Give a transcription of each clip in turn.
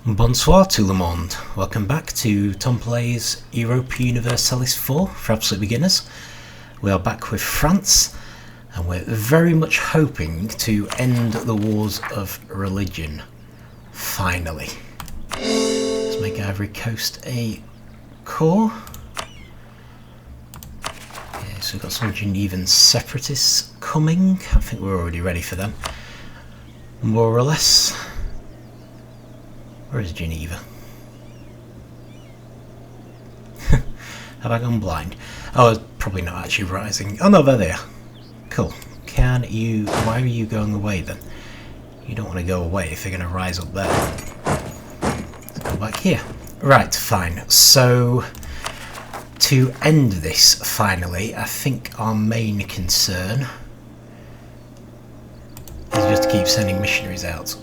Bonsoir tout le monde. Welcome back to Tom Plays Europa Universalis 4 for absolute beginners. We are back with France, and we're very much hoping to end the wars of religion. Finally. Let's make Ivory Coast a core. Okay, so we've got some Genevan separatists coming. I think we're already ready for them. More or less. Where is Geneva? Have I gone blind? Oh, it's probably not actually rising. Oh no, they're there. Cool. Can you... Why are you going away then? You don't want to go away if you're going to rise up there. Let's go back here. Right, fine. So, to end this, finally, I think our main concern is just to keep sending missionaries out,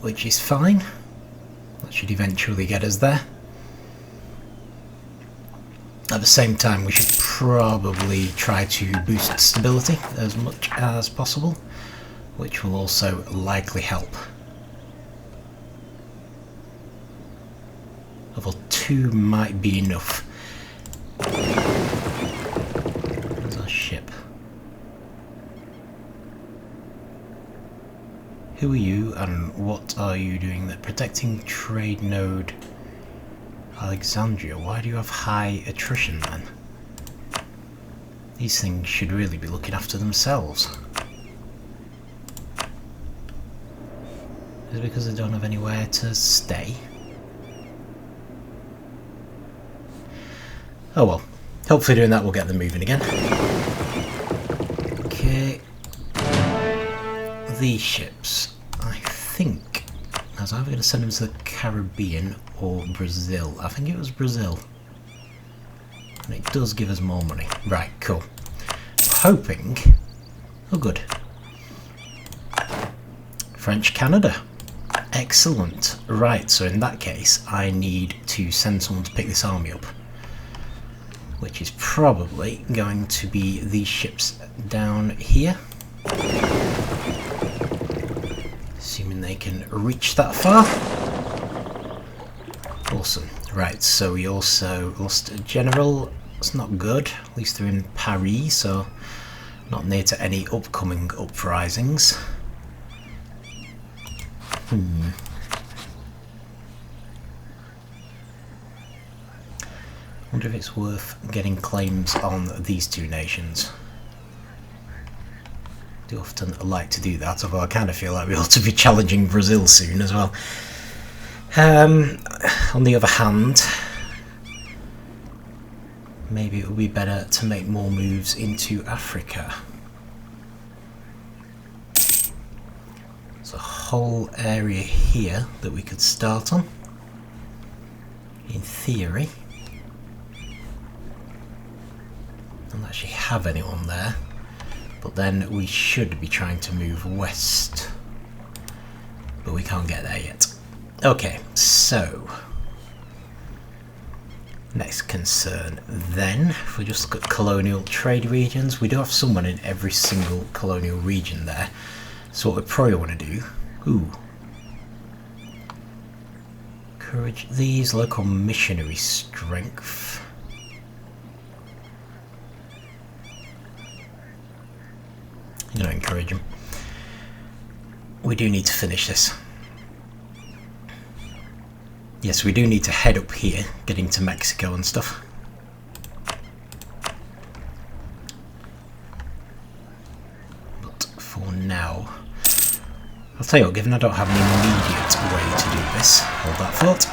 which is fine. That should eventually get us there. At the same time, we should probably try to boost stability as much as possible, which will also likely help. Level 2 might be enough. Where's our ship? Who are you and what are you doing there? Protecting trade node Alexandria. Why do you have high attrition then? These things should really be looking after themselves. Is it because they don't have anywhere to stay? Oh well. Hopefully doing that will get them moving again. Okay. These ships, I think I was either going to send them to the Caribbean or Brazil. I think it was Brazil. And it does give us more money. Right, cool. Hoping... Oh, good. French Canada. Excellent. Right, so in that case, I need to send someone to pick this army up. Which is probably going to be these ships down here. Assuming they can reach that far. Awesome. Right, so we also lost a general. That's not good. At least they're in Paris, so not near to any upcoming uprisings. Wonder if it's worth getting claims on these two nations. Do often like to do that, although I kind of feel like we ought to be challenging Brazil soon as well. On the other hand, maybe it would be better to make more moves into Africa. There's a whole area here that we could start on, in theory. Don't actually have anyone there. But then we should be trying to move west. But we can't get there yet. Okay, so... Next concern then. If we just look at colonial trade regions, we do have someone in every single colonial region there. So what we probably want to do... Ooh. Encourage these local missionary strength. I'm going to encourage him. We do need to finish this. Yes, we do need to head up here, getting to Mexico and stuff. But for now, I'll tell you what, given I don't have an immediate way to do this, hold that thought.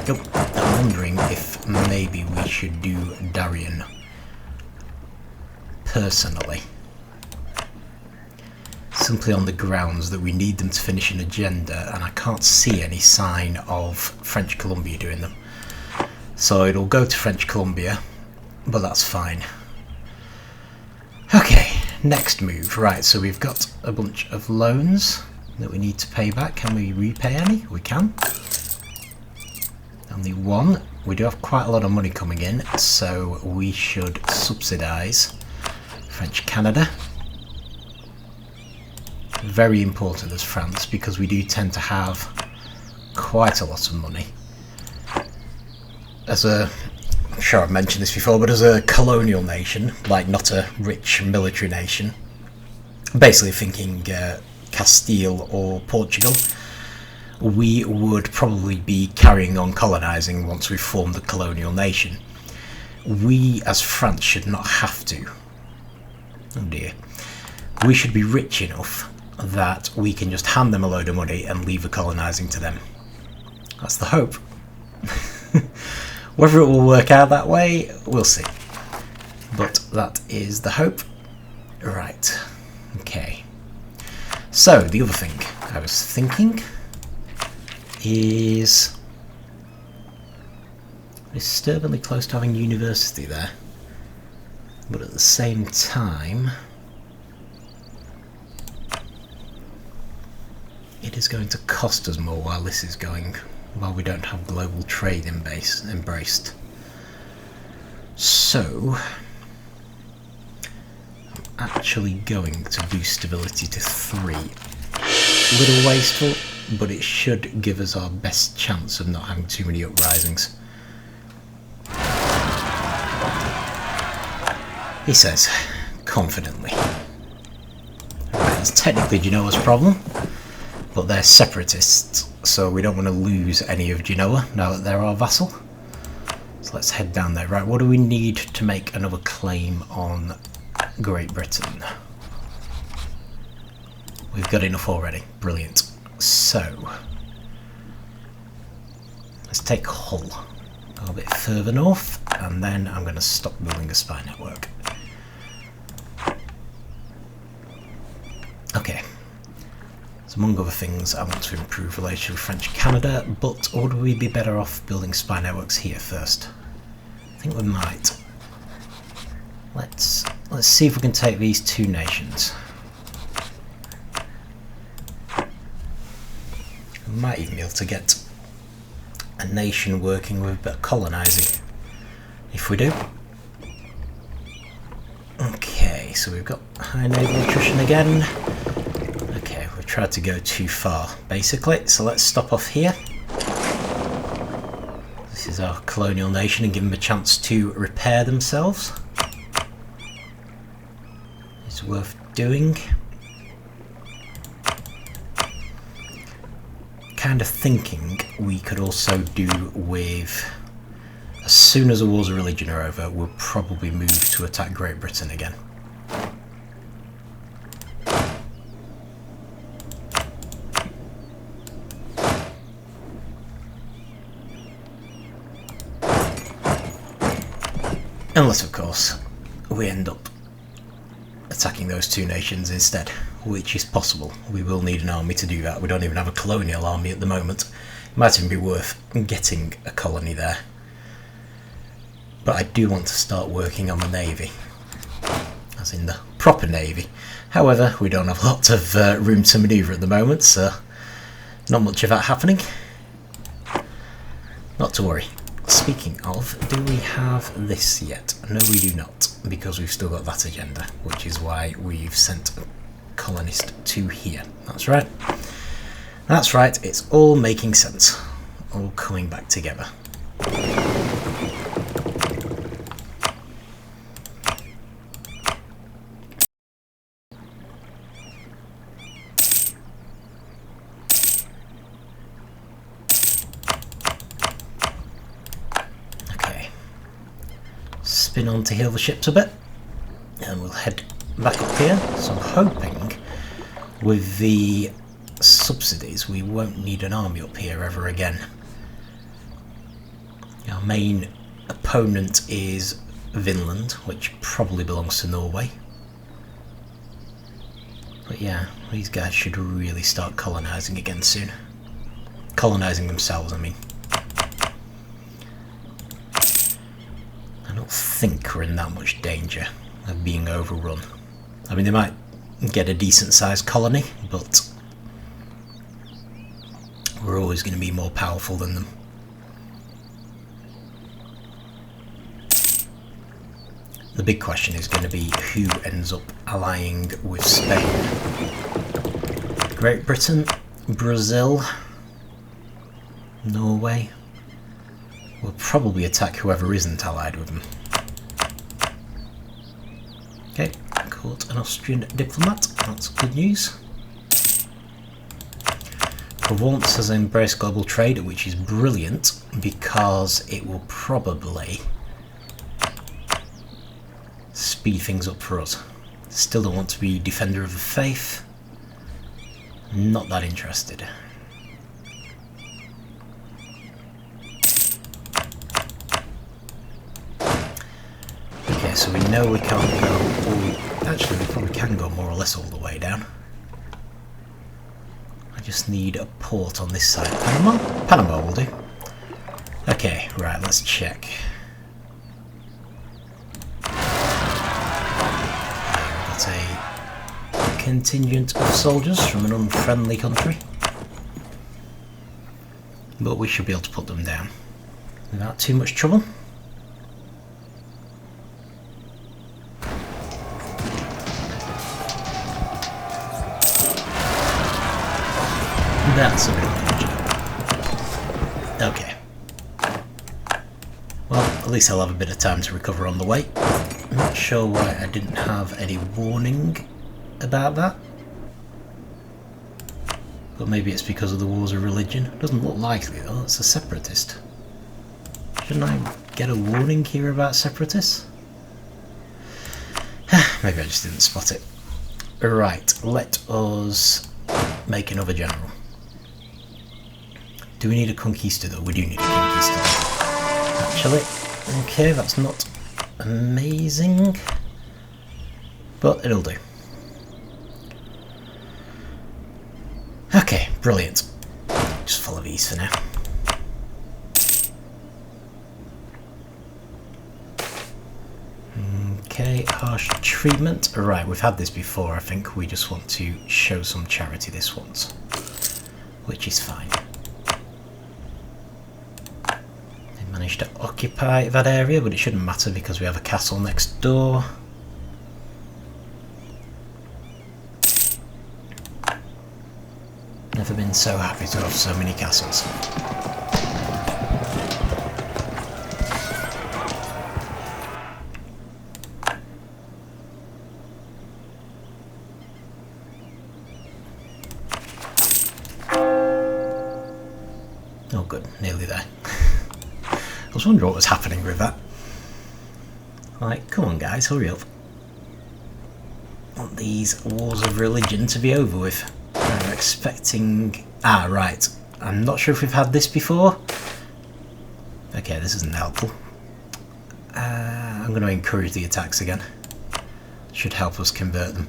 Oh, I'm wondering if maybe we should do Darien personally. Simply on the grounds that we need them to finish an agenda, and I can't see any sign of French Columbia doing them. So it'll go to French Columbia, but that's fine. Okay, next move. Right, so we've got a bunch of loans that we need to pay back. Can we repay any? We can. Only one. We do have quite a lot of money coming in, so we should subsidise French Canada. Very important as France, because we do tend to have quite a lot of money. As a, I'm sure I've mentioned this before, but as a colonial nation, like not a rich military nation, basically thinking Castile or Portugal, we would probably be carrying on colonising once we've formed the colonial nation. We as France should not have to. Oh dear. We should be rich enough that we can just hand them a load of money and leave the colonising to them. That's the hope. Whether it will work out that way, we'll see. But that is the hope. Right. Okay. So, the other thing I was thinking is disturbingly close to having university there. But at the same time, it is going to cost us more while this is going, while we don't have global trade embraced. So, I'm actually going to boost stability to 3. A little wasteful, but it should give us our best chance of not having too many uprisings. He says, confidently. Right, it's technically Genoa's problem, but they're separatists, so we don't want to lose any of Genoa now that they're our vassal. So let's head down there. Right, what do we need to make another claim on Great Britain? We've got enough already. Brilliant. So, let's take Hull. Go a bit further north, and then I'm going to stop building a spy network. Okay. So among other things, I want to improve relations with French Canada, but would we be better off building spy networks here first? I think we might. Let's see if we can take these two nations. We might even be able to get a nation working with a bit of colonising. If we do. Okay, so we've got high naval attrition again. Okay, we've tried to go too far, basically, so let's stop off here. This is our colonial nation and give them a chance to repair themselves. It's worth doing. Kind of thinking we could also do with, as soon as the Wars of Religion are over, we'll probably move to attack Great Britain again. Unless, of course, we end up attacking those two nations instead, which is possible. We will need an army to do that. We don't even have a colonial army at the moment. It might even be worth getting a colony there. But I do want to start working on the navy, as in the proper navy. However, we don't have a lot of room to manoeuvre at the moment, so not much of that happening. Not to worry. Speaking of, do we have this yet? No, we do not, because we've still got that agenda, which is why we've sent a colonist to here. That's right. That's right, it's all making sense. All coming back together. Spin on to heal the ships a bit, and we'll head back up here. So I'm hoping with the subsidies we won't need an army up here ever again. Our main opponent is Vinland, which probably belongs to Norway. But yeah, these guys should really start colonising again soon. Colonising themselves, I mean. I don't think we're in that much danger of being overrun. I mean, they might get a decent sized colony, but we're always going to be more powerful than them. The big question is going to be who ends up allying with Spain. Great Britain, Brazil, Norway. We'll probably attack whoever isn't allied with them. Okay, caught an Austrian diplomat. That's good news. Provence has embraced global trade, which is brilliant because it will probably speed things up for us. Still don't want to be defender of the faith. Not that interested. Okay, so we know we can't go actually we probably can go more or less all the way down. I just need a port on this side. Panama? Panama will do. Okay, right, let's check. Got a contingent of soldiers from an unfriendly country. But we should be able to put them down without too much trouble. That's a bit unfortunate. Okay. Well, at least I'll have a bit of time to recover on the way. I'm not sure why I didn't have any warning about that. But maybe it's because of the wars of religion. Doesn't look likely though, it's a separatist. Shouldn't I get a warning here about separatists? Maybe I just didn't spot it. Right, let us make another general. Do we need a conquistador? We do need a conquistador. Actually, okay, that's not amazing, but it'll do. Okay, brilliant. Just follow these for now. Okay, harsh treatment. Right, we've had this before. I think we just want to show some charity this once, which is fine. They managed to occupy that area, but it shouldn't matter because we have a castle next door. Never been so happy to have so many castles. Oh good, nearly there. I was wondering what was happening with that. Like, come on guys, hurry up. I want these wars of religion to be over with. I'm expecting... Ah, right. I'm not sure if we've had this before. Okay, this isn't helpful. I'm going to encourage the attacks again. Should help us convert them.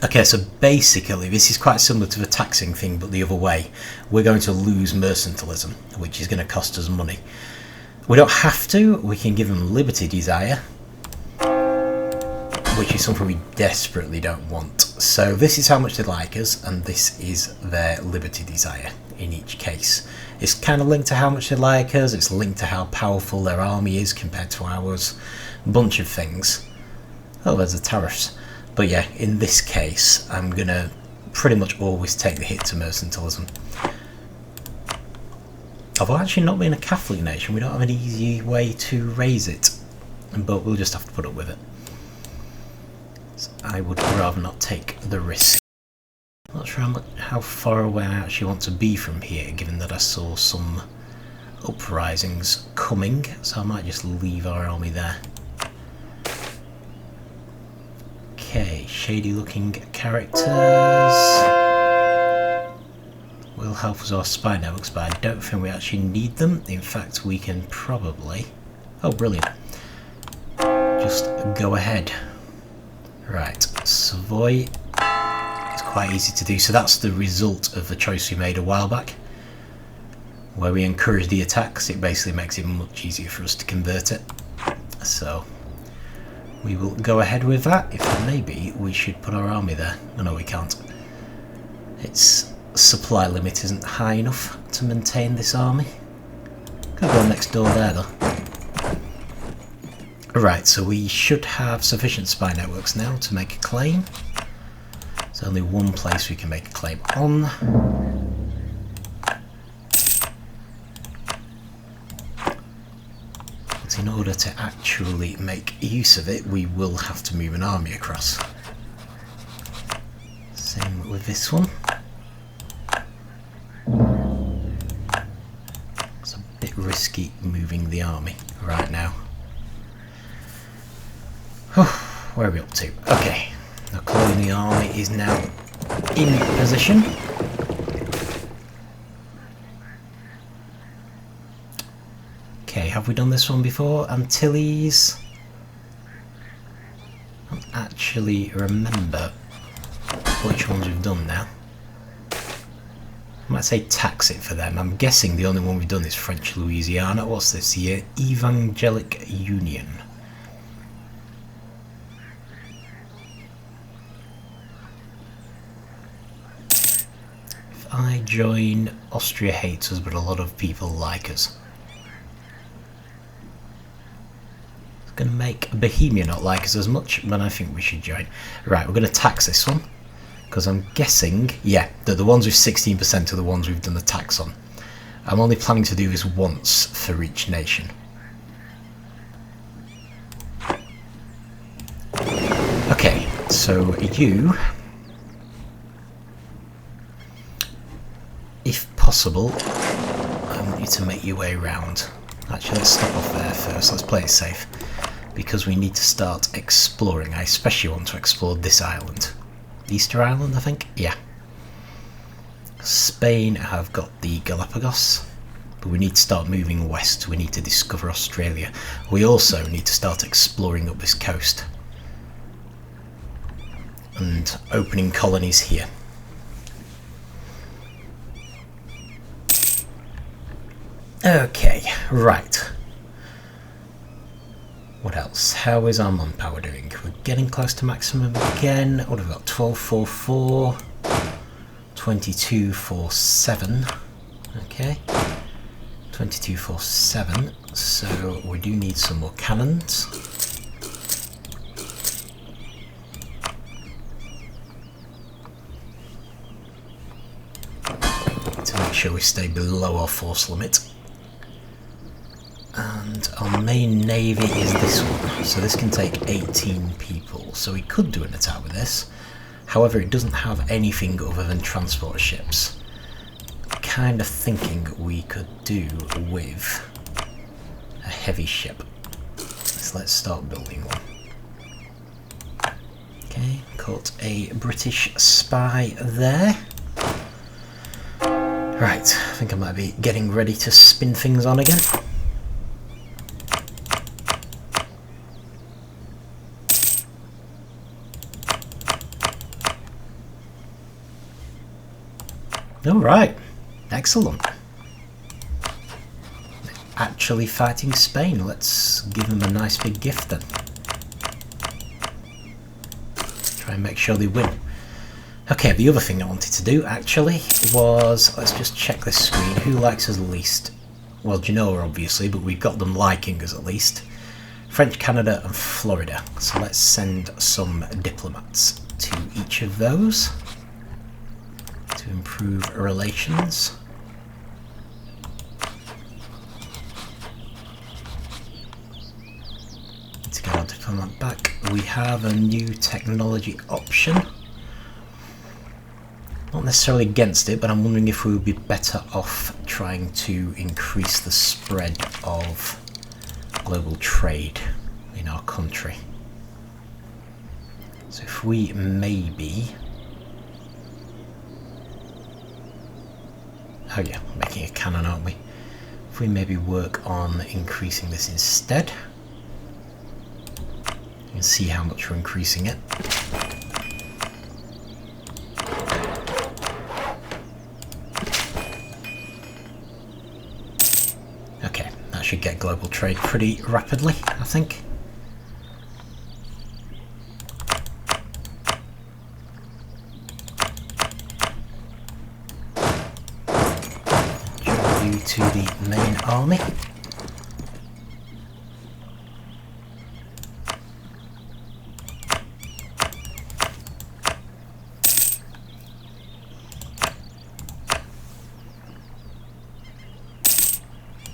Okay, so basically this is quite similar to the taxing thing, but the other way. We're going to lose mercantilism, which is going to cost us money. We don't have to. We can give them liberty desire, which is something we desperately don't want. So this is how much they like us, and this is their liberty desire in each case. It's kind of linked to how much they like us, it's linked to how powerful their army is compared to ours, a bunch of things. Oh, there's the tariffs. But yeah, in this case, I'm going to pretty much always take the hit to mercantilism. Although actually not being a Catholic nation, we don't have an easy way to raise it, but we'll just have to put up with it. I would rather not take the risk. Not sure how far away I actually want to be from here, given that I saw some uprisings coming, so I might just leave our army there. Okay, shady looking characters will help us our spy networks, but I don't think we actually need them. In fact, we can probably... Oh, brilliant. Just go ahead. Right, Savoy is quite easy to do, so that's the result of the choice we made a while back, where we encourage the attacks. It basically makes it much easier for us to convert it, so we will go ahead with that. If maybe we should put our army there. Oh, no, we can't. Its supply limit isn't high enough to maintain this army. Could go next door there though. Right, so we should have sufficient spy networks now to make a claim. There's only one place we can make a claim on. Because in order to actually make use of it, we will have to move an army across. Same with this one. It's a bit risky moving the army right now. Where are we up to? Okay, the colonial army is now in position. Okay, have we done this one before? Antilles? I don't actually remember which ones we've done now. I might say tax it for them. I'm guessing the only one we've done is French Louisiana. What's this here? Evangelic Union. If I join, Austria hates us, but a lot of people like us. It's going to make Bohemia not like us as much, but I think we should join. Right, we're going to tax this one. Because I'm guessing, yeah, that the ones with 16% are the ones we've done the tax on. I'm only planning to do this once for each nation. Okay, so you, if possible, I want you to make your way around. Actually, let's stop off there first, let's play it safe. Because we need to start exploring. I especially want to explore this island. Easter Island, I think? Yeah. Spain have got the Galapagos, but we need to start moving west. We need to discover Australia. We also need to start exploring up this coast and opening colonies here. Okay, right. What else? How is our manpower doing? We're getting close to maximum again. What have we got? 1244, 2247. Okay, 2247. So we do need some more cannons. To make sure we stay below our force limit. And our main navy is this one, so this can take 18 people, so we could do an attack with this. However, it doesn't have anything other than transport ships. Kind of thinking we could do with a heavy ship. So let's start building one. Okay, caught a British spy there. Right, I think I might be getting ready to spin things on again. Alright, excellent. Actually fighting Spain, let's give them a nice big gift then. Try and make sure they win. Okay, the other thing I wanted to do actually was, let's just check this screen, who likes us least? Well, Genoa obviously, but we've got them liking us at least. French, Canada and Florida, so let's send some diplomats to each of those. To improve relations. To get our diplomat back, we have a new technology option. Not necessarily against it, but I'm wondering if we would be better off trying to increase the spread of global trade in our country. So if we maybe... Oh yeah, we're making a cannon, aren't we? If we maybe work on increasing this instead. You can see how much we're increasing it. Okay, that should get global trade pretty rapidly, I think. To the main army.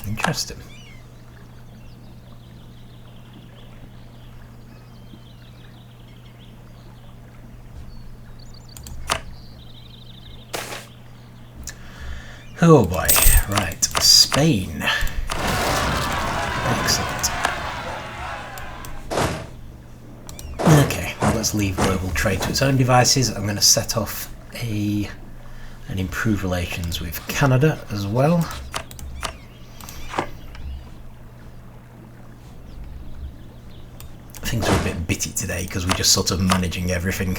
Interesting. Oh boy, right, Spain. Excellent. Okay, well, let's leave global trade to its own devices. I'm going to set off and improve relations with Canada as well. Things are a bit bitty today because we're just sort of managing everything.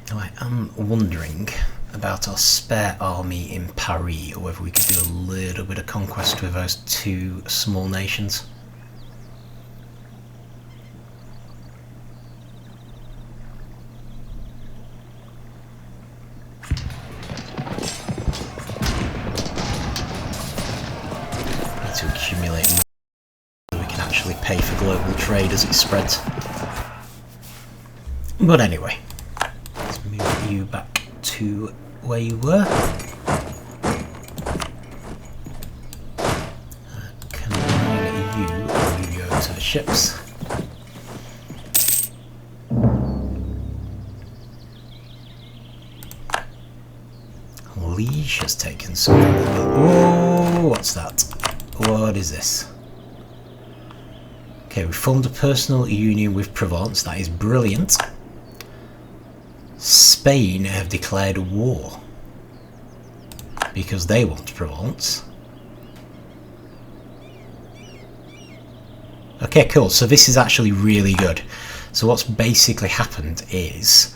I am wondering about our spare army in Paris, or whether we could do a little bit of conquest with those two small nations. Need to accumulate more so we can actually pay for global trade as it spreads. But anyway, let's move you back to where you were. Combine you go to the ships. Liege has taken something. Oh, what's that? What is this? Okay, we formed a personal union with Provence. That is brilliant. Spain have declared war because they want Provence. Okay, cool. So this is actually really good. So what's basically happened is,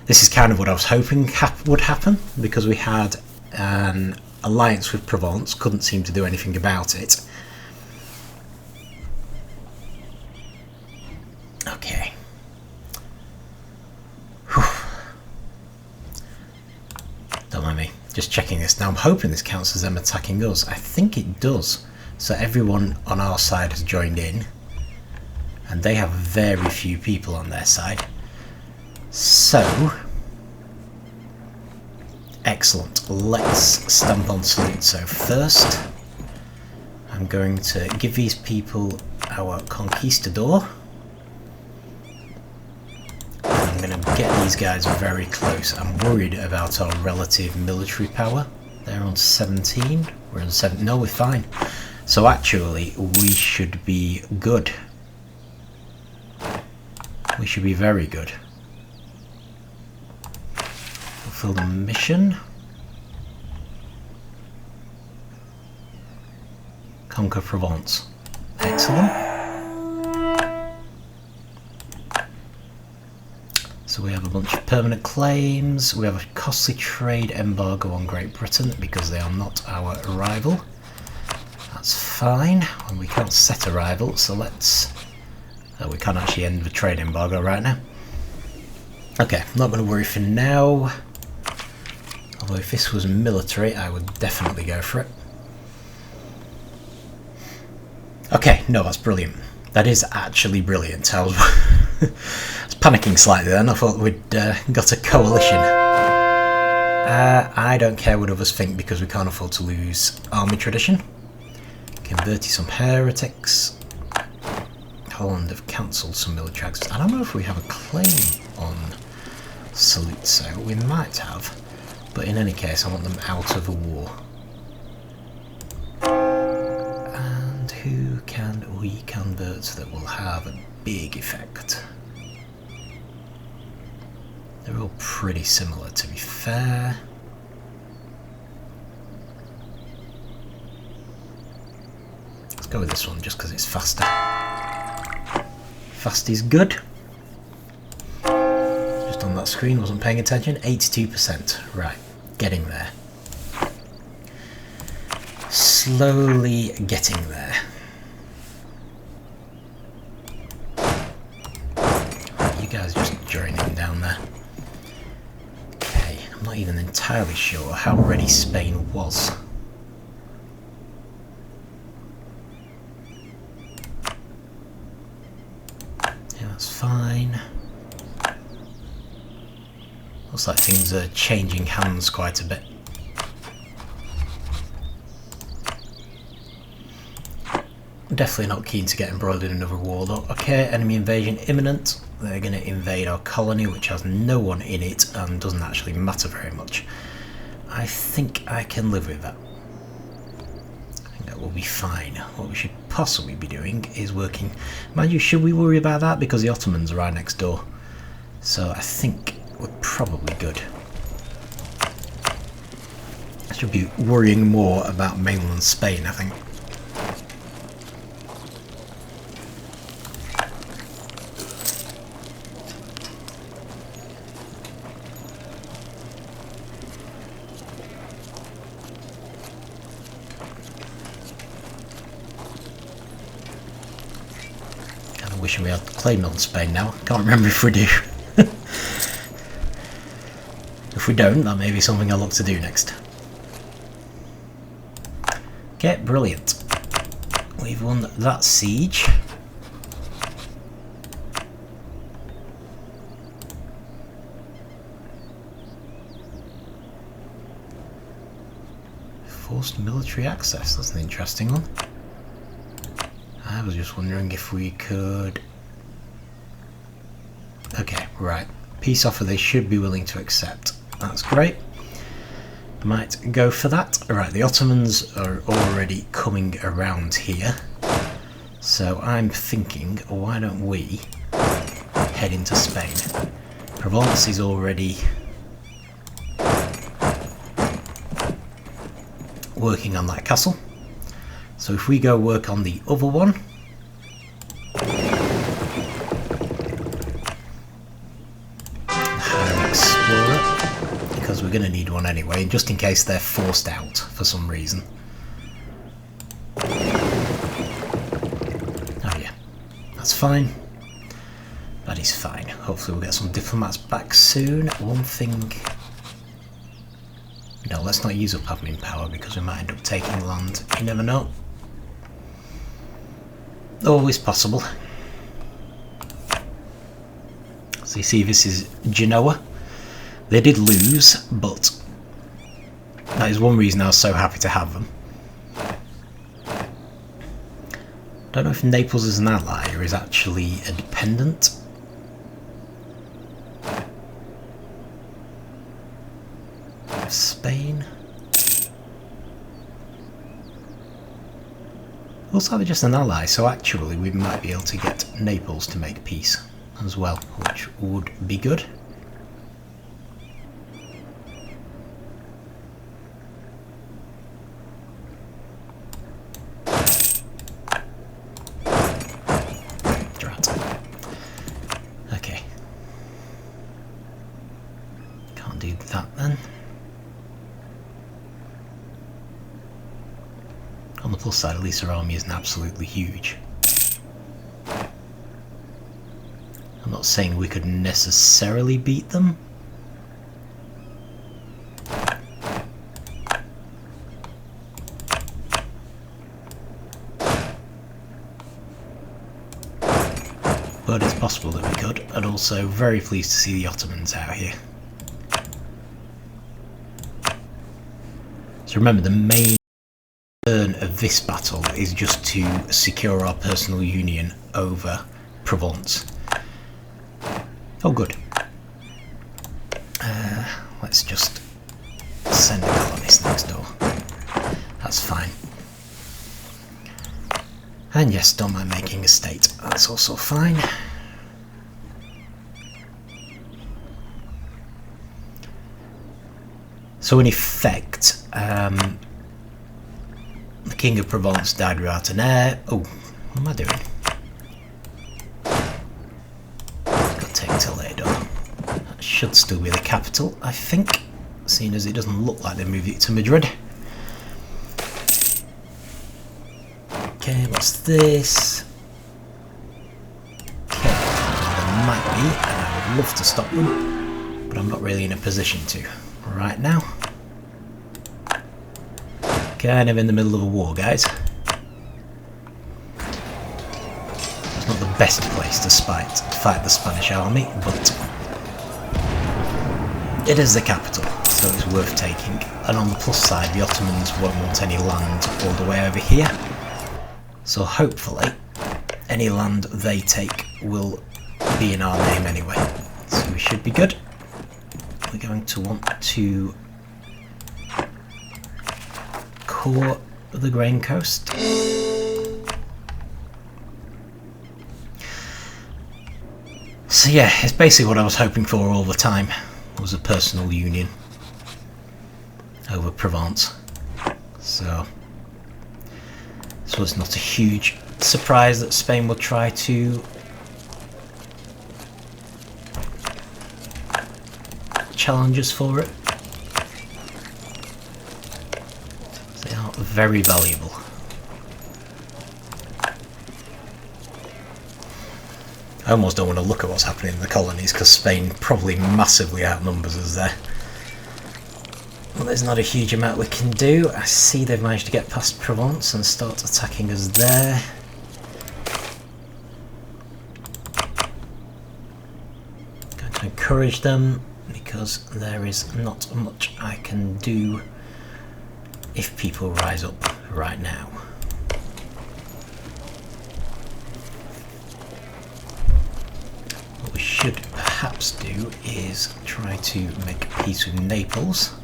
this is kind of what I was hoping would happen, because we had an alliance with Provence, couldn't seem to do anything about it. Okay. Whew. Don't mind me. Just checking this now. I'm hoping this counts as them attacking us. I think it does. So everyone on our side has joined in, and they have very few people on their side. So, excellent. Let's stamp on salute. So first, I'm going to give these people our conquistador. I'm going to get these guys very close. I'm worried about our relative military power. They're on 17. We're on 7. No, we're fine. So actually, we should be good. We should be very good. Fulfill the mission. Conquer Provence. Excellent. So we have a bunch of permanent claims. We have a costly trade embargo on Great Britain because they are not our rival. That's fine. And we can't set a rival, so let's... we can't actually end the trade embargo right now. Okay, not going to worry for now. Although if this was military, I would definitely go for it. Okay, no, that's brilliant. That is actually brilliant. I was, I was panicking slightly then. I thought we'd got a coalition. I don't care what others think because we can't afford to lose army tradition. Converted some heretics. Holland have cancelled some military access. I don't know if we have a claim on salute sale. We might have. But in any case, I want them out of the war. And who can we convert that will have a big effect? They're all pretty similar, to be fair. Let's go with this one just because it's faster. Fast is good. Just on that screen, wasn't paying attention. 82%. Right, getting there. Slowly getting there. Right, you guys just join in down there. Okay, I'm not even entirely sure how ready Spain was. That's fine. Looks like things are changing hands quite a bit. Definitely not keen to get embroiled in another war though. Okay, enemy invasion imminent. they're going to invade our colony, which has no one in it and doesn't actually matter very much. I think I can live with that. I think that will be fine. What we should possibly be doing is working... Mind you, should we worry about that? Because the Ottomans are right next door. So I think we're probably good. I should be worrying more about mainland Spain, I think. Wishing we had claimed on Spain now. Can't remember if we do. If we don't, that may be something I'll look to do next. Okay, brilliant. We've won that siege. Forced military access, that's an interesting one. I was just wondering if we could... Okay, right. Peace offer they should be willing to accept. That's great. Might go for that. Alright, the Ottomans are already coming around here. So I'm thinking, why don't we head into Spain? Provence is already working on that castle. So if we go work on the other one, Higher Explorer, because we're going to need one anyway, just in case they're forced out for some reason. Oh yeah, that's fine. That is fine. Hopefully we'll get some diplomats back soon. One thing... No, let's not use up admin power because we might end up taking land. You never know. Always possible. So you see, this is Genoa. They did lose, but that is one reason I was so happy to have them. Don't know if Naples is an ally or is actually a dependent. Spain. Looks like they're just an ally, so actually we might be able to get Naples to make peace as well, which would be good. Drat. Okay. Can't do that then. On the plus side, at least our army isn't absolutely huge. I'm not saying we could necessarily beat them. But it's possible that we could, and also very pleased to see the Ottomans out here. So remember, the main of this battle is just to secure our personal union over Provence. Oh good. Let's just send a colonist next door. That's fine. And yes, don't mind making a state. That's also fine. So in effect, the King of Provence died without an heir. Oh, what am I doing? Got to take Toledo. That should still be the capital, I think, seeing as it doesn't look like they moved it to Madrid. Okay, what's this? Okay, there might be, and I would love to stop them, but I'm not really in a position to right now. Kind of in the middle of a war, guys. It's not the best place to fight the Spanish army, but it is the capital, so it's worth taking. And on the plus side, the Ottomans won't want any land all the way over here. So hopefully, any land they take will be in our name anyway. So we should be good. We're going to want to core the Grain Coast. So yeah, it's basically what I was hoping for all the time, was a personal union over Provence. So this was not a huge surprise that Spain would try to challenge us for it. They are very valuable. I almost don't want to look at what's happening in the colonies because Spain probably massively outnumbers us there. Well, there's not a huge amount we can do. I see they've managed to get past Provence and start attacking us there. Going to encourage them because there is not much I can do if people rise up right now. What we should perhaps do is try to make peace with Naples.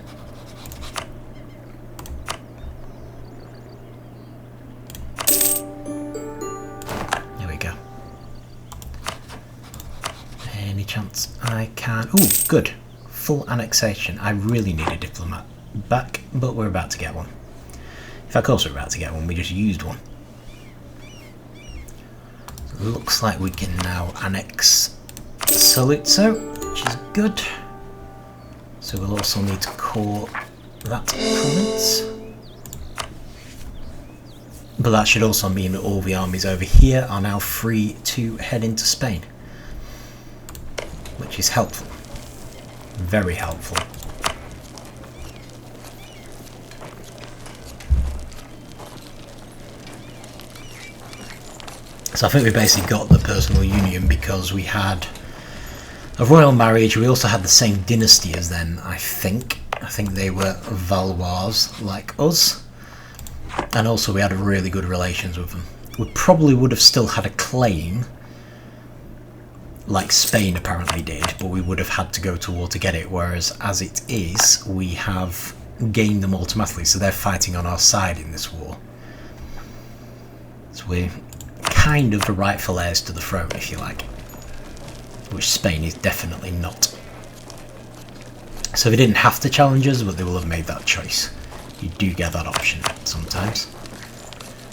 There we go. Any chance I can... Ooh, good. Full annexation. I really need a diplomat back, but we're about to get one. In fact, also we're about to get one. We just used one. So it looks like we can now annex Saluzzo, which is good. So we'll also need to core that province. But that should also mean that all the armies over here are now free to head into Spain, which is helpful. Very helpful. So I think we basically got the personal union because we had a royal marriage. We also had the same dynasty as them, I think. I think they were Valois like us. And also we had really good relations with them. We probably would have still had a claim, like Spain apparently did, but we would have had to go to war to get it, whereas as it is, we have gained them automatically, so they're fighting on our side in this war. So we're kind of the rightful heirs to the throne, if you like, which Spain is definitely not. So they didn't have to challenge us, but they will have made that choice. You do get that option sometimes,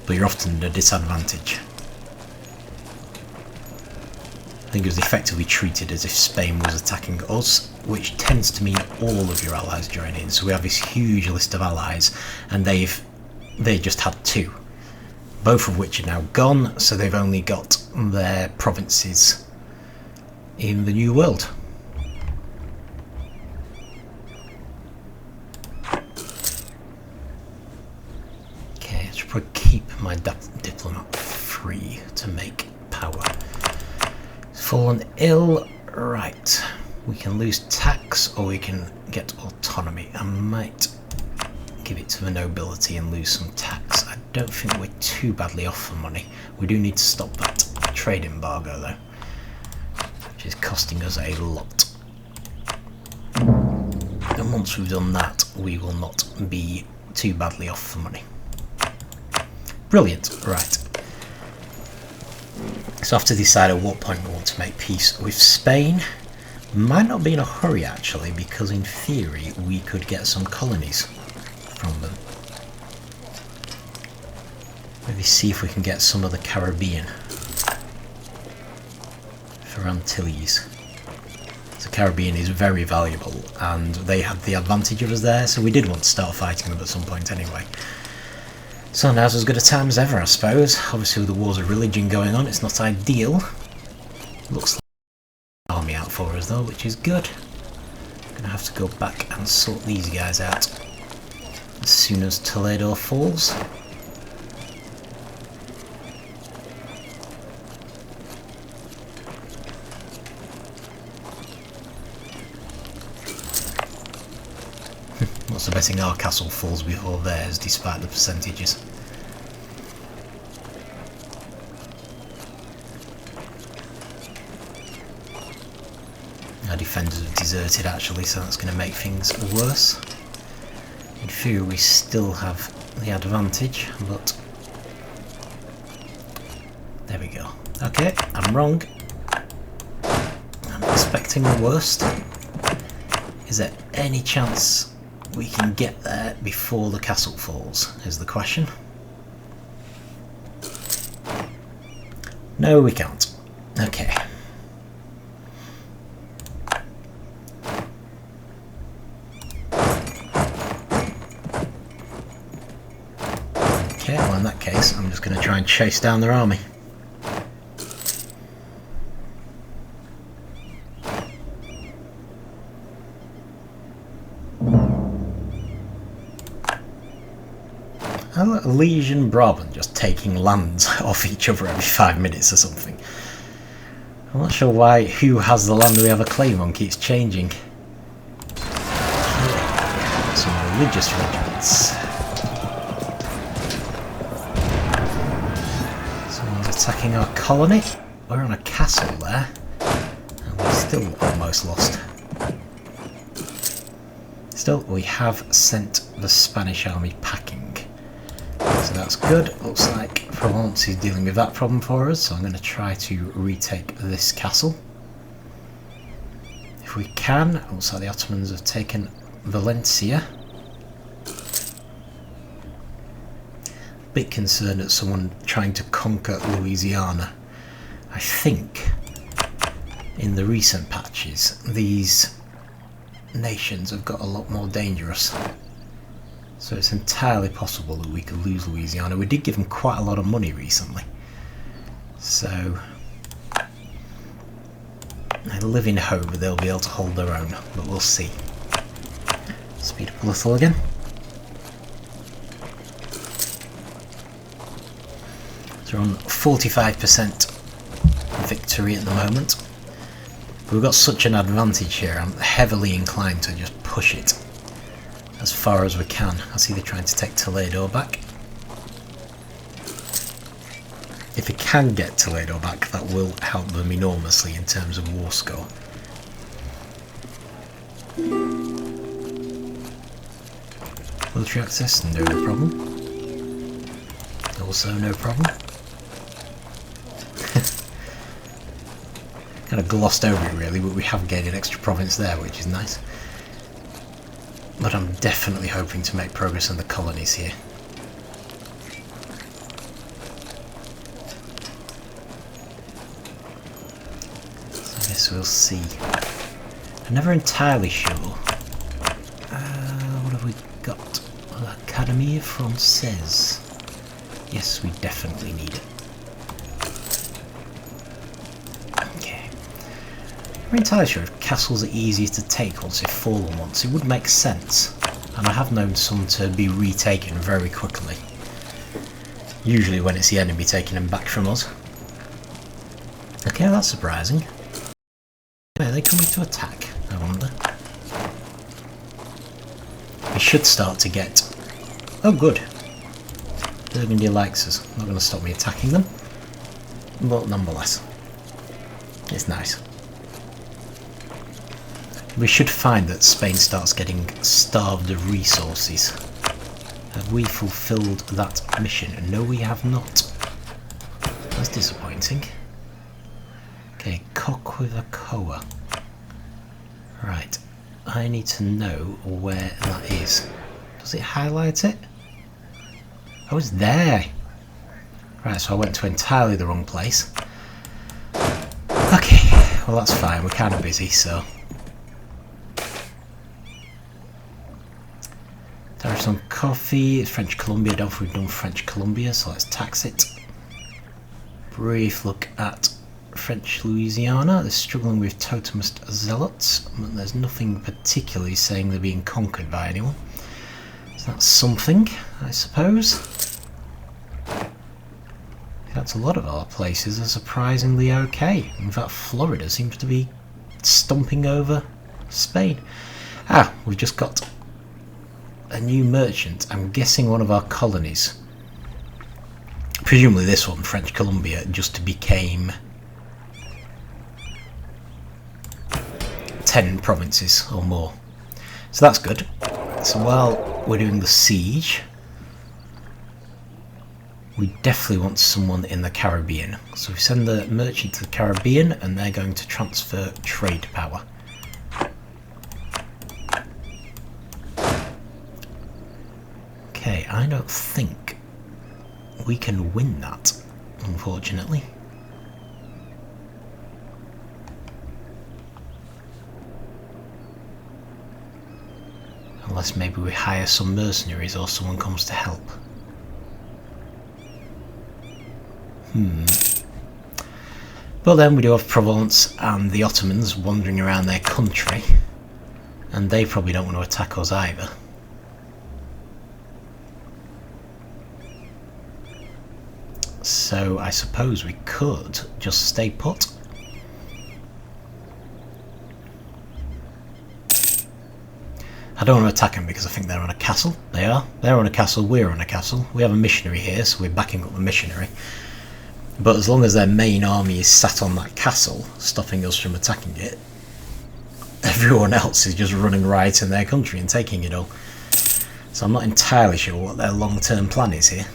but you're often at a disadvantage. I think it was effectively treated as if Spain was attacking us, which tends to mean all of your allies join in. So we have this huge list of allies, and they just had two, both of which are now gone, so they've only got their provinces in the New World. Okay, I should probably keep my diplomat free to make power. Fallen ill, right. We can lose tax or we can get autonomy. I might give it to the nobility and lose some tax. I don't think we're too badly off for money. We do need to stop that trade embargo though, which is costing us a lot. And once we've done that, we will not be too badly off for money. Brilliant, right. So I have to decide at what point we want to make peace with Spain. Might not be in a hurry actually, because in theory we could get some colonies from them. Maybe see if we can get some of the Caribbean for Antilles. The Caribbean is very valuable and they had the advantage of us there, so we did want to start fighting them at some point anyway. So now's as good a time as ever, I suppose. Obviously with the wars of religion going on, it's not ideal. Looks like an army out for us though, which is good. Gonna have to go back and sort these guys out as soon as Toledo falls. Also betting our castle falls before theirs, despite the percentages. defenders have deserted actually, so that's going to make things worse. In theory we still have the advantage, but there we go. Okay, I'm wrong. I'm expecting the worst. Is there any chance we can get there before the castle falls, is the question. No, we can't. Okay. Okay, well in that case, I'm just going to try and chase down their army. Liege and Brabant just taking lands off each other every 5 minutes or something. I'm not sure why who has the land we have a claim on keeps changing. Yeah, some religious regiments. Someone's attacking our colony. We're on a castle there, and we're still almost lost. Still, we have sent the Spanish army packing. So that's good. Looks like Provence is dealing with that problem for us, so I'm going to try to retake this castle. If we can. Looks like the Ottomans have taken Valencia. Bit concerned at someone trying to conquer Louisiana. I think in the recent patches these nations have got a lot more dangerous. So it's entirely possible that we could lose Louisiana. We did give them quite a lot of money recently. So I live in hope that they'll be able to hold their own, but we'll see. Speed up a little again. So we're on 45% victory at the moment. But we've got such an advantage here, I'm heavily inclined to just push it as far as we can. I see they're trying to take Toledo back. If we can get Toledo back, that will help them enormously in terms of war score. Military access, no problem. Also no problem. Kind of glossed over it really, but we have gained an extra province there, which is nice. But I'm definitely hoping to make progress in the colonies here. So I guess we'll see. I'm never entirely sure. What have we got? Académie Française. Yes, we definitely need it. Okay. I'm entirely sure if castles are easier to take once they've fallen once, it would make sense. And I have known some to be retaken very quickly. Usually when it's the enemy taking them back from us. Okay, that's surprising. Are they coming to attack, I wonder? We should start to get... Oh, good. Burgundy likes us. Not going to stop me attacking them. But nonetheless, it's nice. We should find that Spain starts getting starved of resources. Have we fulfilled that mission? No, we have not. That's disappointing. Okay, cock with a koa. Right, I need to know where that is. Does it highlight it? Oh, it's there. Right, so I went to entirely the wrong place. Okay, well that's fine, we're kind of busy, so... Tariffs on coffee, it's French Columbia, don't think we've done French Columbia, so let's tax it. Brief look at French Louisiana. They're struggling with totemist zealots, but there's nothing particularly saying they're being conquered by anyone. So that's something, I suppose. That's a lot of our places are surprisingly okay. In fact, Florida seems to be stomping over Spain. Ah, we've just got a new merchant. I'm guessing one of our colonies. Presumably this one, French Columbia, just became 10 provinces or more. So that's good. So while we're doing the siege, we definitely want someone in the Caribbean. So we send the merchant to the Caribbean and they're going to transfer trade power. Okay, I don't think we can win that, unfortunately. Unless maybe we hire some mercenaries or someone comes to help. But then we do have Provence and the Ottomans wandering around their country, and they probably don't want to attack us either. So I suppose we could just stay put. I don't want to attack them because I think they're on a castle. They are. They're on a castle, we're on a castle. We have a missionary here, so we're backing up the missionary. But as long as their main army is sat on that castle, stopping us from attacking it, everyone else is just running riot in their country and taking it all. So I'm not entirely sure what their long-term plan is here.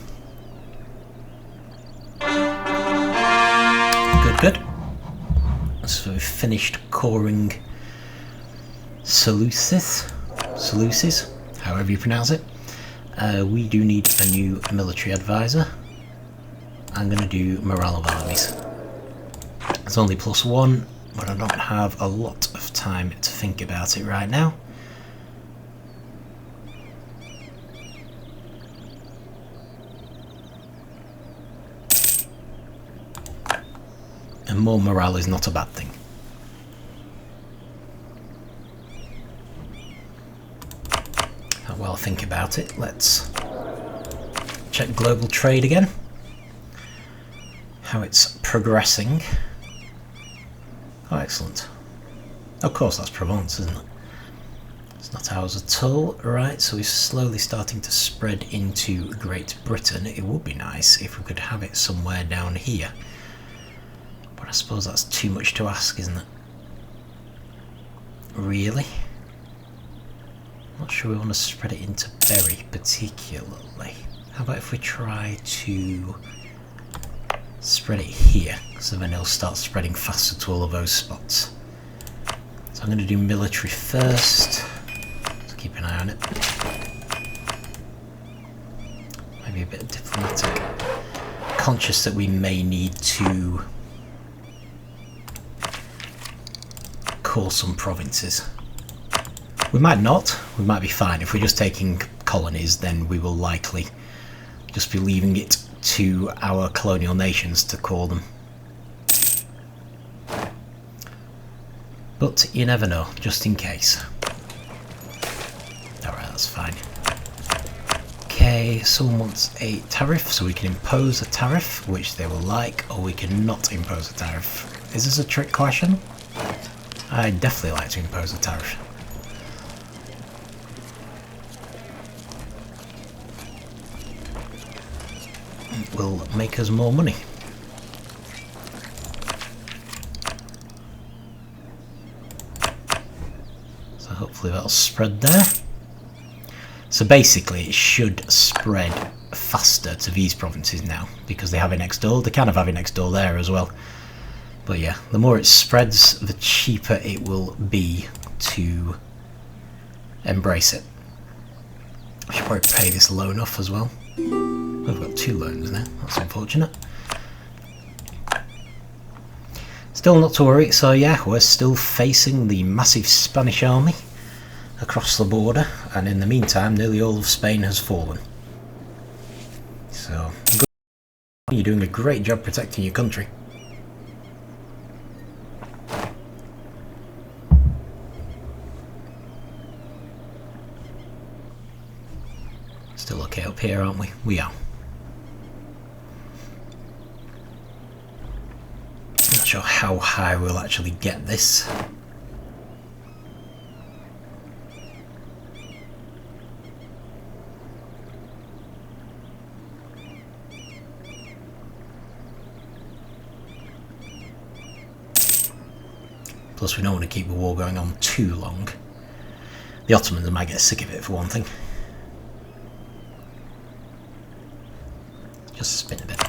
Good, good. So we've finished coring Seleucus, however you pronounce it. We do need a new military advisor. I'm going to do morale of armies. It's only +1, but I don't have a lot of time to think about it right now. And more morale is not a bad thing. While I think about it, let's check global trade again. How it's progressing. Oh, excellent. Of course, that's Provence, isn't it? It's not ours at all. Right, so we're slowly starting to spread into Great Britain. It would be nice if we could have it somewhere down here. But I suppose that's too much to ask, isn't it? Really? Not sure we want to spread it into Berry particularly. How about if we try to spread it here, so then it'll start spreading faster to all of those spots. So I'm going to do military first. Let's keep an eye on it. Maybe a bit of diplomatic. Conscious that we may need to call some provinces. We might not. We might be fine. If we're just taking colonies, then we will likely just be leaving it to our colonial nations to call them. But you never know, just in case. Alright, that's fine. Okay, someone wants a tariff, so we can impose a tariff, which they will like, or we can not impose a tariff. Is this a trick question? I'd definitely like to impose a tariff. Will make us more money. So hopefully that'll spread there. So basically it should spread faster to these provinces now because they have it next door. They kind of have it next door there as well. But yeah, the more it spreads, the cheaper it will be to embrace it. I should probably pay this loan off as well. We've got 2 loans now, that's unfortunate. Still not to worry, so yeah, we're still facing the massive Spanish army across the border, and in the meantime nearly all of Spain has fallen. So, good. You're doing a great job protecting your country. Still okay up here, aren't we? We are. Not sure how high we'll actually get this. Plus we don't want to keep the war going on too long. The Ottomans might get sick of it for one thing. Just spin a bit.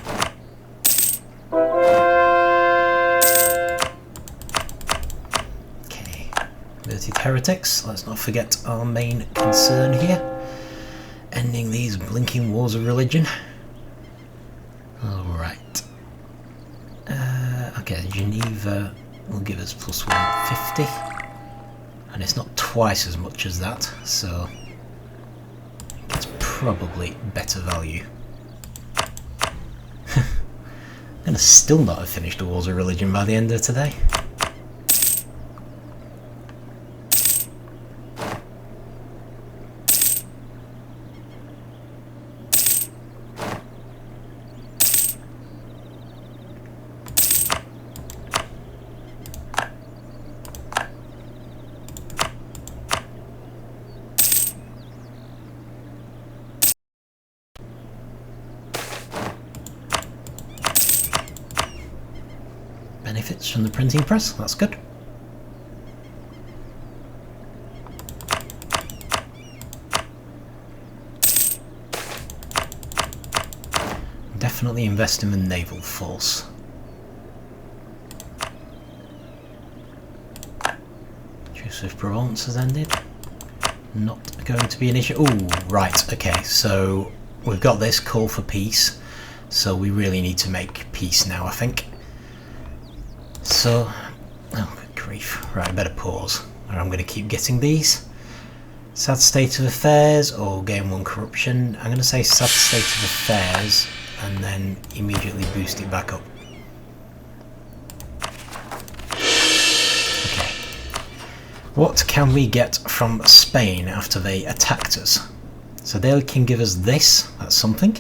Okay, converted heretics. Let's not forget our main concern here. Ending these blinking wars of religion. Alright. Okay, Geneva will give us plus 150. And it's not twice as much as that, so it's probably better value. I'm gonna still not have finished the wars of religion by the end of today. Benefits from the printing press, that's good. Definitely invest in the naval force. Truce with Provence has ended. Not going to be an issue. Oh, right, okay, so we've got this call for peace, so we really need to make peace now, I think. So, oh good grief, right, I better pause, or I'm going to keep getting these. Sad state of affairs or game 1 corruption. I'm going to say sad state of affairs and then immediately boost it back up. Okay. What can we get from Spain after they attacked us? So they can give us this, that's something.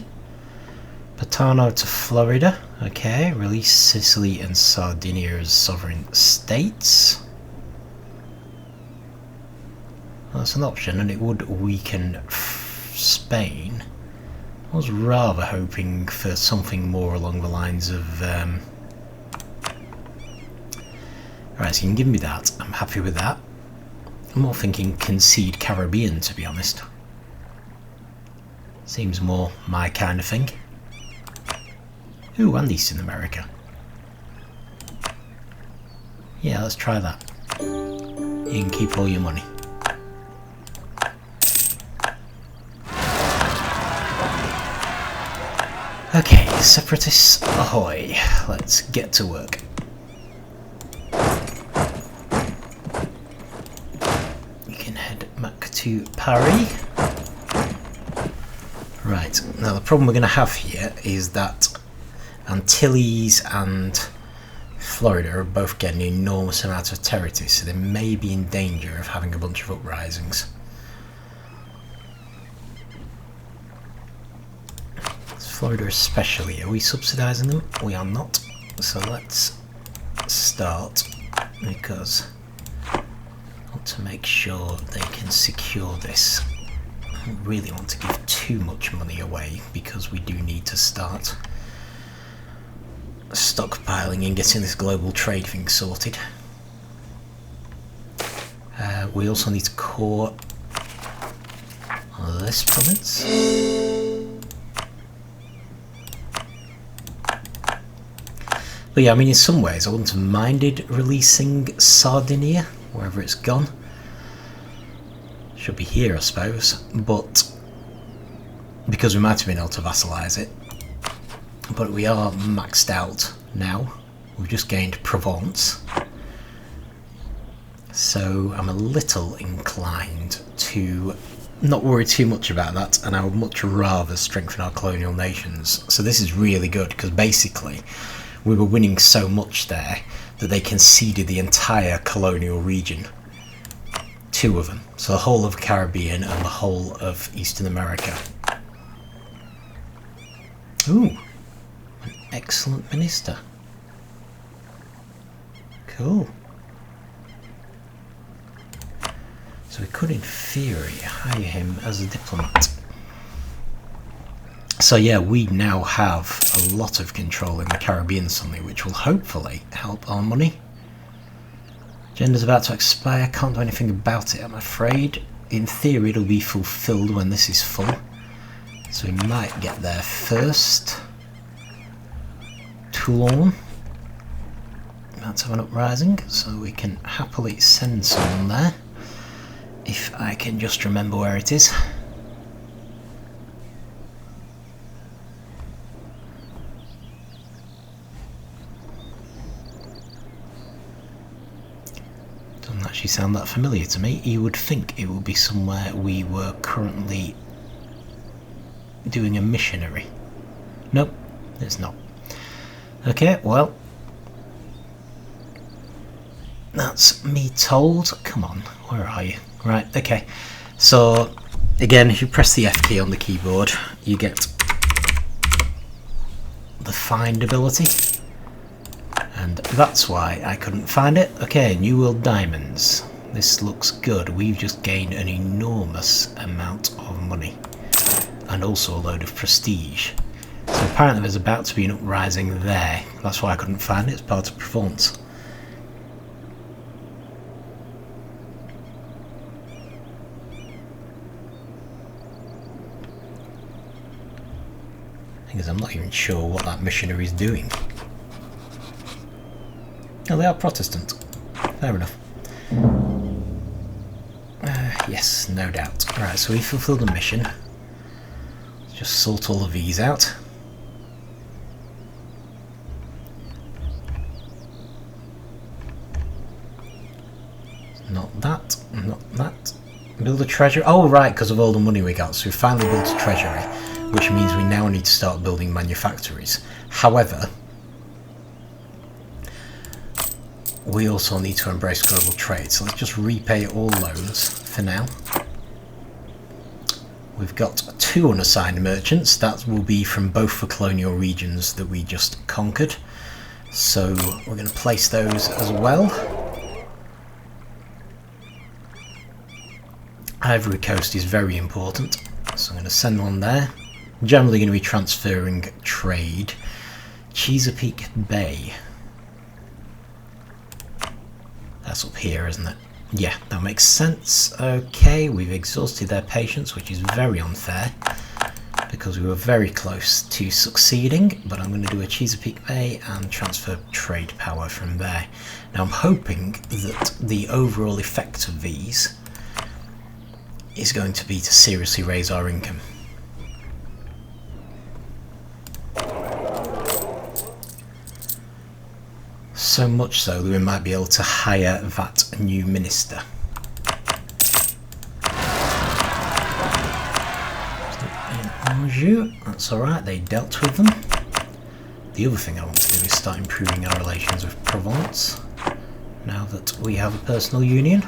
Patano to Florida, okay, release Sicily and Sardinia as sovereign states. Well, that's an option, and it would weaken Spain. I was rather hoping for something more along the lines of... Alright, so you can give me that, I'm happy with that. I'm more thinking concede Caribbean, to be honest. Seems more my kind of thing. Ooh, and Eastern America. Yeah, let's try that. You can keep all your money. Okay, separatists ahoy. Let's get to work. You can head back to Paris. Right, now the problem we're going to have here is that Antilles and Florida are both getting an enormous amount of territory, so they may be in danger of having a bunch of uprisings. Florida especially, are we subsidising them? We are not, so let's start, because I want to make sure they can secure this. I don't really want to give too much money away, because we do need to start stockpiling and getting this global trade thing sorted. We also need to core this province. But yeah, I mean, in some ways I wouldn't have minded releasing Sardinia, wherever it's gone. Should be here, I suppose, but because we might have been able to vassalise it. But we are maxed out now. We've just gained Provence. So I'm a little inclined to not worry too much about that, and I would much rather strengthen our colonial nations. So this is really good, because basically we were winning so much there that they conceded the entire colonial region. 2 of them. So the whole of Caribbean and the whole of Eastern America. Ooh. An excellent minister. Cool. So we could in theory hire him as a diplomat. So yeah, we now have a lot of control in the Caribbean suddenly, which will hopefully help our money. Agenda's about to expire. Can't do anything about it, I'm afraid. In theory, it'll be fulfilled when this is full. So we might get there first. Toulon. About to have an uprising, so we can happily send someone there. If I can just remember where it is. Doesn't actually sound that familiar to me. You would think it would be somewhere we were currently doing a missionary. Nope, it's not. Okay, well, that's me told. Come on, where are you? Right, okay. So, again, if you press the F key on the keyboard, you get the find ability. And that's why I couldn't find it. Okay, New World Diamonds. This looks good. We've just gained an enormous amount of money. And also a load of prestige. So apparently there's about to be an uprising there. That's why I couldn't find it. It's part of Provence. Thing is, I'm not even sure what that missionary is doing. Oh, they are Protestant. Fair enough. Yes, no doubt. Right, so we fulfilled the mission. Let's just sort all of these out. Not that, not that. Build a treasury. Oh, right, because of all the money we got. So we finally built a treasury, which means we now need to start building manufactories. However, we also need to embrace global trade. So let's just repay all loans for now. We've got 2 unassigned merchants. That will be from both the colonial regions that we just conquered. So we're going to place those as well. Ivory Coast is very important, so I'm going to send one there. Generally going to be transferring trade. Chesapeake Bay. That's up here, isn't it? Yeah, that makes sense. Okay, we've exhausted their patience, which is very unfair, because we were very close to succeeding, but I'm going to do a Chesapeake Bay and transfer trade power from there. Now I'm hoping that the overall effect of these is going to be to seriously raise our income. So much so that we might be able to hire that new minister. In Anjou, that's alright, they dealt with them. The other thing I want to do is start improving our relations with Provence, now that we have a personal union.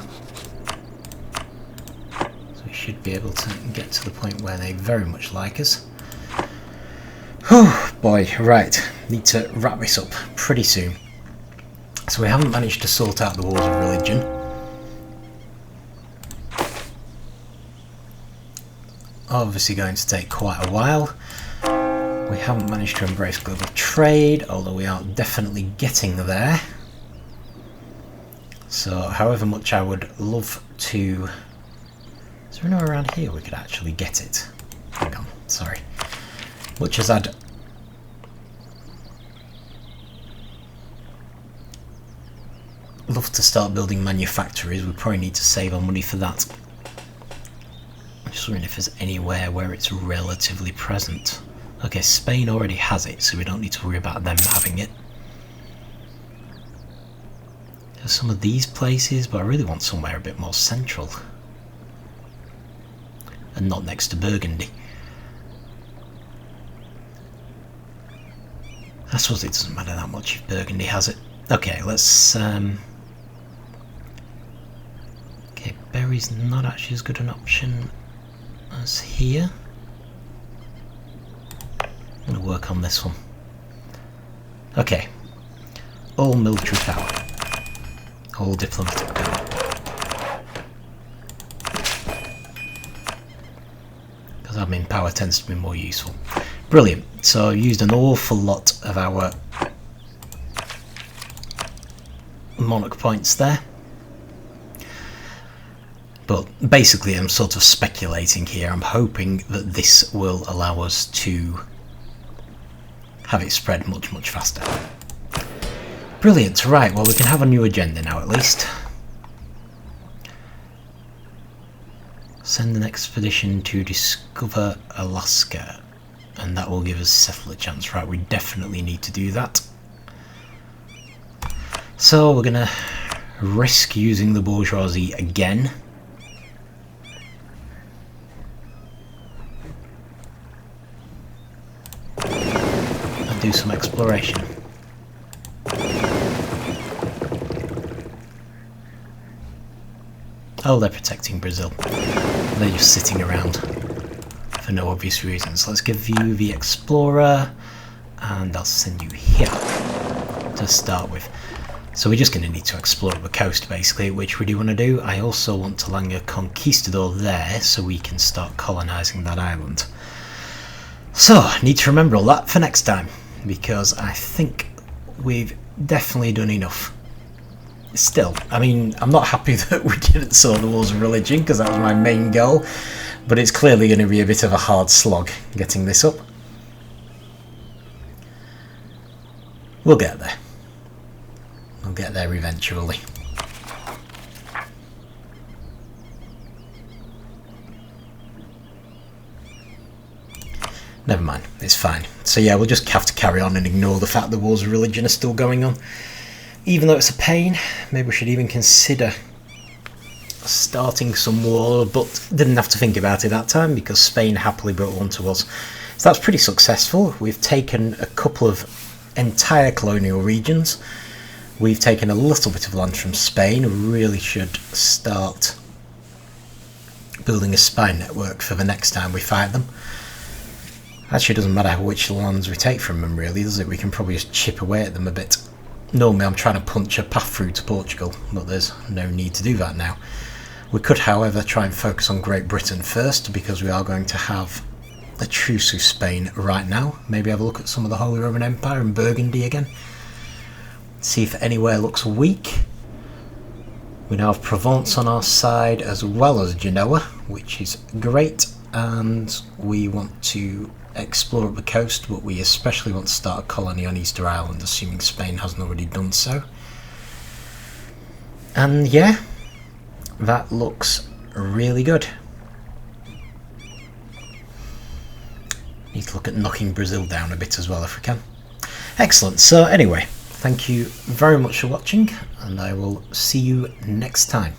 Should be able to get to the point where they very much like us. Oh boy, right, need to wrap this up pretty soon. So we haven't managed to sort out the wars of religion. Obviously going to take quite a while. We haven't managed to embrace global trade, although we are definitely getting there. So however much I would love to... Is there anywhere around here we could actually get it? Hang on, sorry. Much as I'd love to start building manufactories, we probably need to save our money for that. I'm just wondering if there's anywhere where it's relatively present. Okay, Spain already has it, so we don't need to worry about them having it. There's some of these places, but I really want somewhere a bit more central. And not next to Burgundy. I suppose it doesn't matter that much if Burgundy has it. Okay, let's... Okay, berry's not actually as good an option as here. I'm going to work on this one. Okay. All military power. All diplomatic power. Admin power tends to be more useful. Brilliant. So I used an awful lot of our monarch points there. But basically I'm sort of speculating here. I'm hoping that this will allow us to have it spread much, much faster. Brilliant. Right, well, we can have a new agenda now at least. Send an expedition to discover Alaska, and that will give us settle a chance. Right, we definitely need to do that. So we're gonna risk using the bourgeoisie again. And do some exploration. Oh, they're protecting Brazil. They're just sitting around for no obvious reasons. Let's give you the Explorer, and I'll send you here to start with. So we're just going to need to explore the coast, basically, which we do want to do. I also want to land a conquistador there, so we can start colonising that island. So, I need to remember all that for next time, because I think we've definitely done enough. Still, I mean, I'm not happy that we didn't solve the wars of religion, because that was my main goal, but it's clearly going to be a bit of a hard slog getting this up. We'll get there. We'll get there eventually. Never mind, it's fine. So yeah, we'll just have to carry on and ignore the fact the wars of religion are still going on. Even though it's a pain, maybe we should even consider starting some war, but didn't have to think about it that time because Spain happily brought one to us. So that's pretty successful. We've taken a couple of entire colonial regions. We've taken a little bit of land from Spain. We really should start building a spy network for the next time we fight them. Actually, it doesn't matter which lands we take from them, really, does it? We can probably just chip away at them a bit. Normally I'm trying to punch a path through to Portugal, but there's no need to do that now. We could, however, try and focus on Great Britain first, because we are going to have a truce with Spain right now. Maybe have a look at some of the Holy Roman Empire and Burgundy again. See if anywhere looks weak. We now have Provence on our side as well as Genoa, which is great, and we want to explore up the coast, but we especially want to start a colony on Easter Island, assuming Spain hasn't already done so. And yeah, that looks really good. Need to look at knocking Brazil down a bit as well if we can. Excellent. So anyway, thank you very much for watching, and I will see you next time.